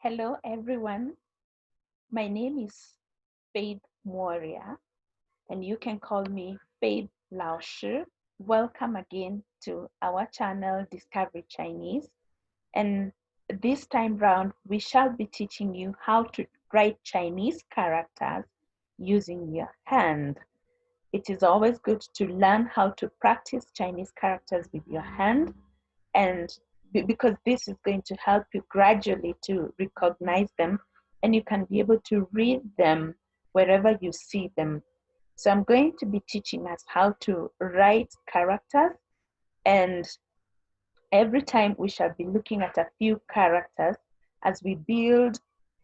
Hello, everyone. My name is Faith Mworia, and you can call me Faith Lao Shi. Welcome again to our channel, Discovery Chinese. And this time round, we shall be teaching you how to write Chinese characters using your hand. It is always good to learn how to practice Chinese characters with your hand, and because this is going to help you gradually to recognize them, and you can be able to read them wherever you see them. So I'm going to be teaching us how to write characters, and every time we shall be looking at a few characters as we build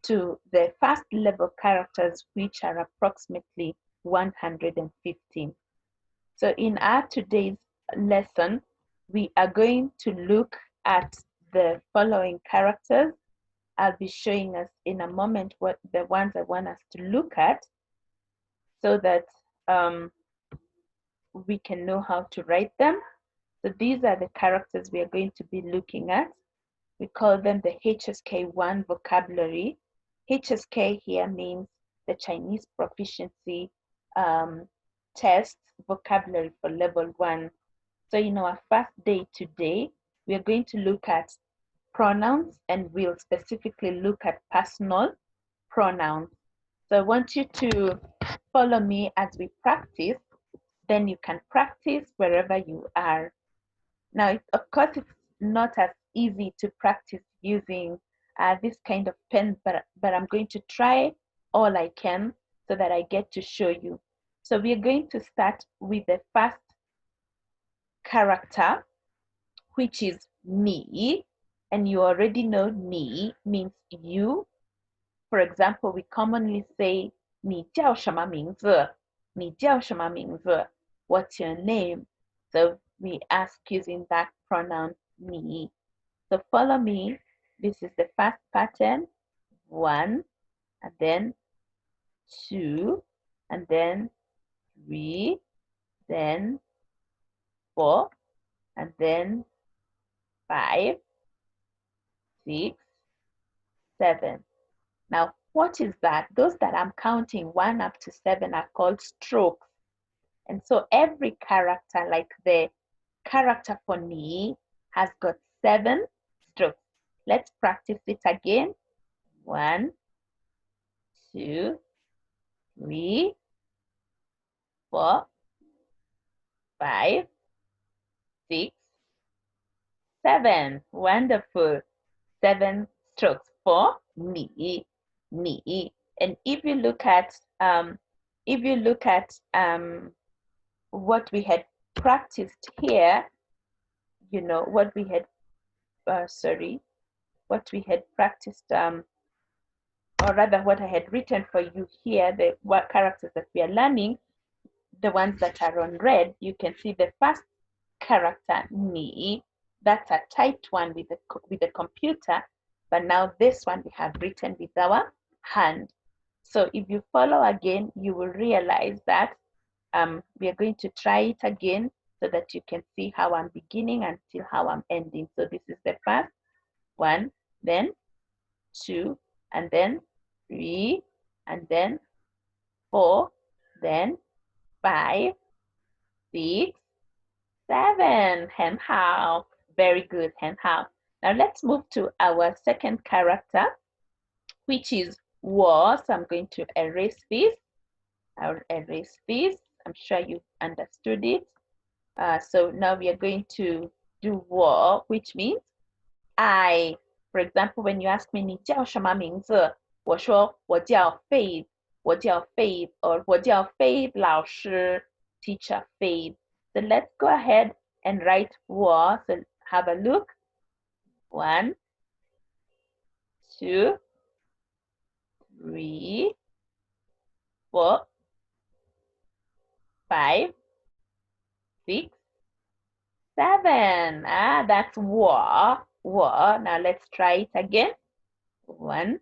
to the first level characters, which are approximately 115. So in our today's lesson, we are going to look at the following characters. I'll be showing us in a moment what the ones I want us to look at so that we can know how to write them. So these are the characters we are going to be looking at. We call them the HSK1 vocabulary. HSK here means the Chinese proficiency test vocabulary for level 1. So in our first day today, we are going to look at pronouns, and we'll specifically look at personal pronouns. So I want you to follow me as we practice. Then you can practice wherever you are. Now, of course, it's not as easy to practice using this kind of pen, but I'm going to try all I can so that I get to show you. So we are going to start with the first character, which is ni, and you already know ni means you. For example, we commonly say 你叫什么名字?你叫什么名字? What's your name? So we ask using that pronoun 你. So follow me. This is the first pattern. 1, and then 2, and then 3, then 4, and then 5, 6, 7. Now, what is that? Those that I'm counting 1 up to 7 are called strokes. And so every character, like the character for ni, has got 7 strokes. Let's practice it again. 1, 2, 3, 4, 5, 6, 7. Wonderful. 7 strokes for ni, ni. And if you look at what we had practiced here, you know, what we had practiced, or rather what I had written for you here, the what characters that we are learning, the ones that are on red, you can see the first character ni, that's a typed one with the computer, but now this one we have written with our hand. So if you follow again, you will realize that we are going to try it again so that you can see how I'm beginning until how I'm ending. So this is the first 1, then 2, and then 3, and then 4, then 5, 6, 7. 很好. Very good. 很好. Now let's move to our second character, which is 我. So I'm going to erase this. I'll erase this. I'm sure you understood it. So now we are going to do 我, which means I. For example, when you ask me 你叫什么名字?我说我叫 Faith, 我叫 Faith, or 我叫 Faith 老师, teacher Faith. So let's go ahead and write 我. So have a look. 1, 2, 3, 4, 5, 6, 7. That's 我. Now let's try it again. 1,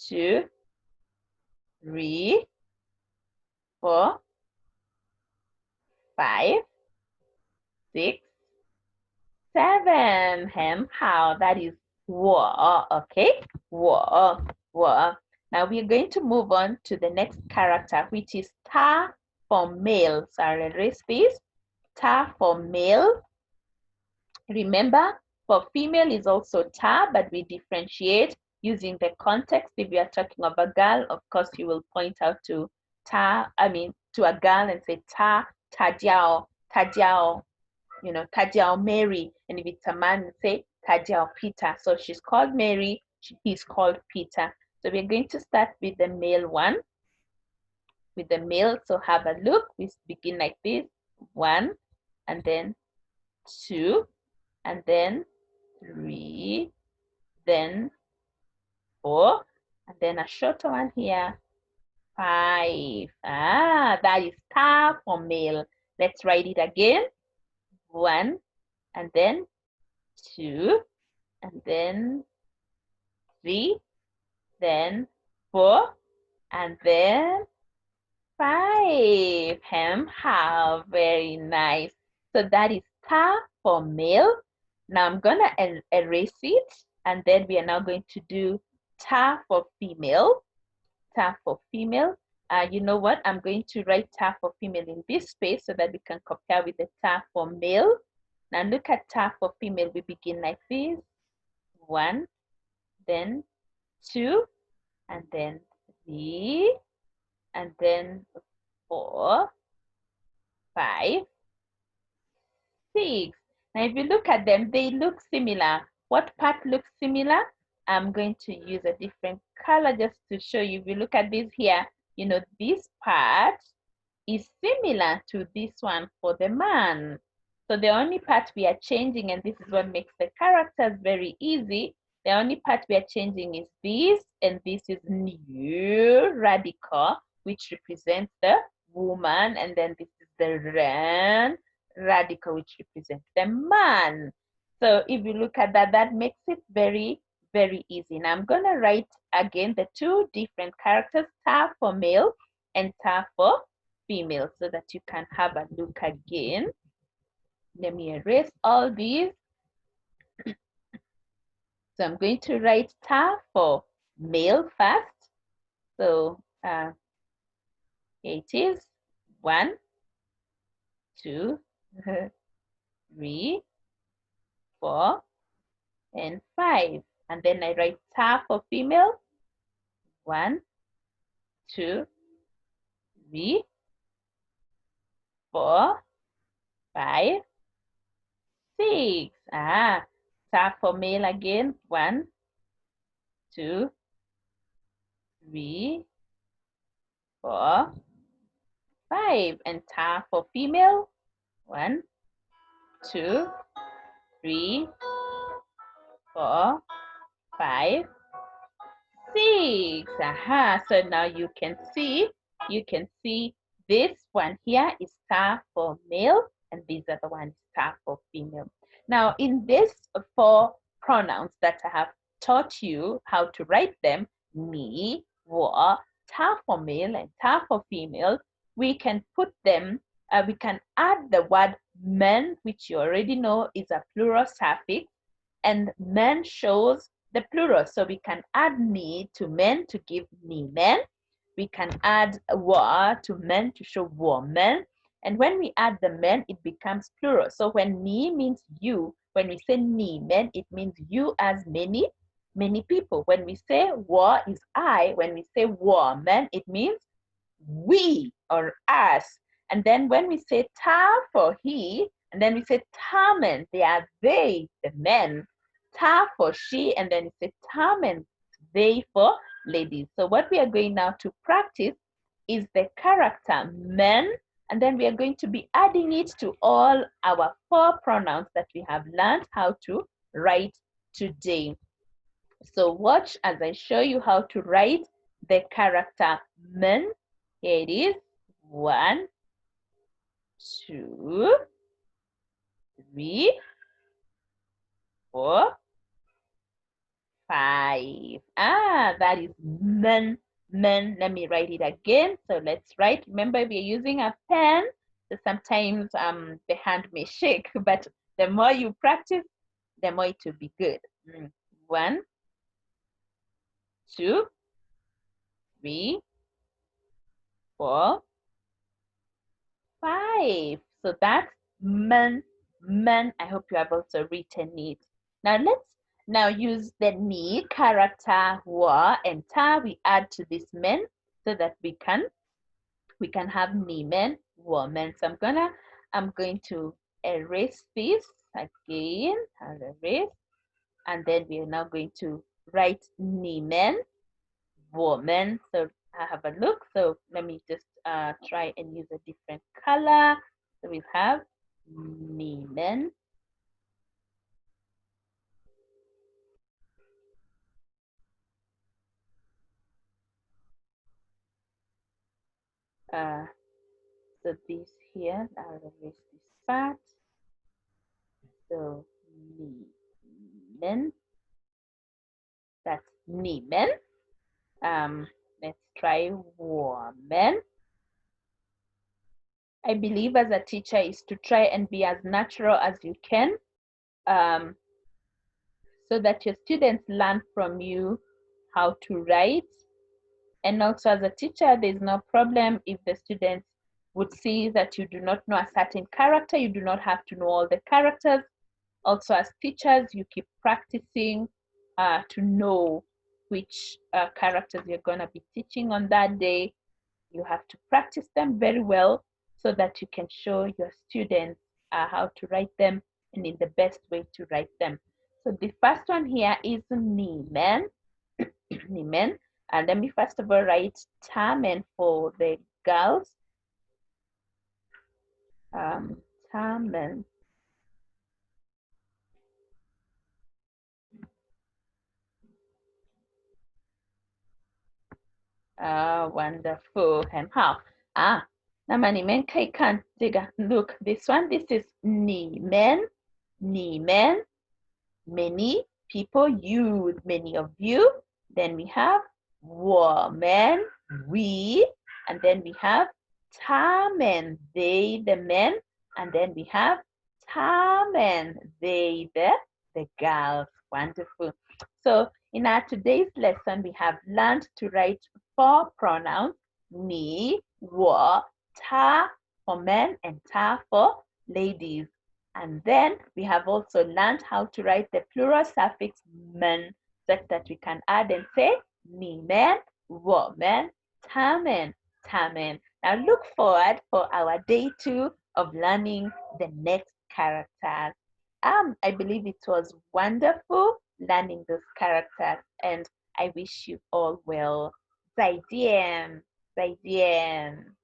2, 3, 4, 5, 6, 7. 很好. That is wo, okay? Wo, wo. Now we're going to move on to the next character, which is ta for male. So I'll erase this. Ta for male. Remember, for female is also ta, but we differentiate using the context. If you are talking of a girl, of course, you will point out to to a girl and say ta, ta jiao, ta jiao, ta jiao Mary. And if it's a man, say ta jiao Peter. So she's called Mary, he's called Peter. So we're going to start with the male one. With the male, so have a look. We begin like this, 1, and then 2, and then 3, then 4, and then a shorter one here, 5. That is ta for male. Let's write it again. 1, and then 2, and then 3, then 4, and then 5. How very nice. So that is ta for male. Now I'm gonna erase it, and then we are now going to do ta for female. Ta for female. You know what? I'm going to write ta for female in this space so that we can compare with the ta for male. Now look at ta for female. We begin like this. 1, then 2, and then 3, and then 4, 5, 6. Now, if you look at them, they look similar. What part looks similar? I'm going to use a different color just to show you. If you look at this here, this part is similar to this one for the man. So the only part we are changing, and this is what makes the characters very easy, the only part we are changing is this, and this is new radical, which represents the woman, and then this is the ren radical, which represents the man. So if you look at that, that makes it very, very easy. Now I'm going to write again the two different characters, ta for male and ta for female, so that you can have a look again. Let me erase all these. So I'm going to write ta for male first. So here it is. 1, 2, 3, 4, and 5. And then I write ta for female. 1, 2, 3, 4, 5, 6. Ta for male again. 1, 2, 3, 4, 5. And ta for female. 1, 2, 3, 4, 5, 6. So now you can see this one here is ta for male, and this other one is ta for female. Now in this 4 pronouns that I have taught you how to write them, me, wo, ta for male and ta for female, we can put them, we can add the word men, which you already know is a plural suffix, and men shows the plural. So we can add ni to men to give ni men. We can add wa to men to show woman. And when we add the men, it becomes plural. So when ni means you, when we say ni men, it means you as many, many people. When we say wa is I, when we say woman, it means we or us. And then when we say ta for he, and then we say tamen, they are they, the men. Ta for she, and then we say tamen, they for ladies. So what we are going now to practice is the character men, and then we are going to be adding it to all our 4 pronouns that we have learned how to write today. So watch as I show you how to write the character men. Here it is. 1, 2, 3, 4, 5. That is men. Men. Let me write it again. So let's write. Remember, we are using a pen. So sometimes the hand may shake, but the more you practice, the more it will be good. 1, 2, 3, 4, 5. So that's men, men. I hope you have also written it. Now let's now use the ni character wa and ta we add to this men so that we can have ni men, woman. So I'm going to erase this again. I'll erase, and then we are now going to write ni men, woman. So I have a look. So let me just try and use a different color. So we have ni men. So this here, I'll erase this part. So ni men. That's ni men. Let's try woman. I believe as a teacher is to try and be as natural as you can, um, so that your students learn from you how to write. And also as a teacher, there's no problem if the students would see that you do not know a certain character. You do not have to know all the characters. Also as teachers, you keep practicing to know which characters you're going to be teaching on that day. You have to practice them very well so that you can show your students how to write them and in the best way to write them. So the first one here is Nimen. Nimen. And let me first of all write Tamen for the girls. Tamen. Wonderful. And how? Nama Nimen Kaikan Diga. Look, this one, this is Nimen. Nimen. Many people, you, many of you. Then we have woman, we, and then we have tamen, they, the men, and then we have tamen, they, the girls. Wonderful. So in our today's lesson, we have learned to write 4 pronouns, ni, wo, ta for men and ta for ladies. And then we have also learned how to write the plural suffix men, such that we can add and say ni men, woman, tamen, tamen. Now look forward for our day 2 of learning the next characters. I believe it was wonderful learning those characters, and I wish you all well. 再见，再见。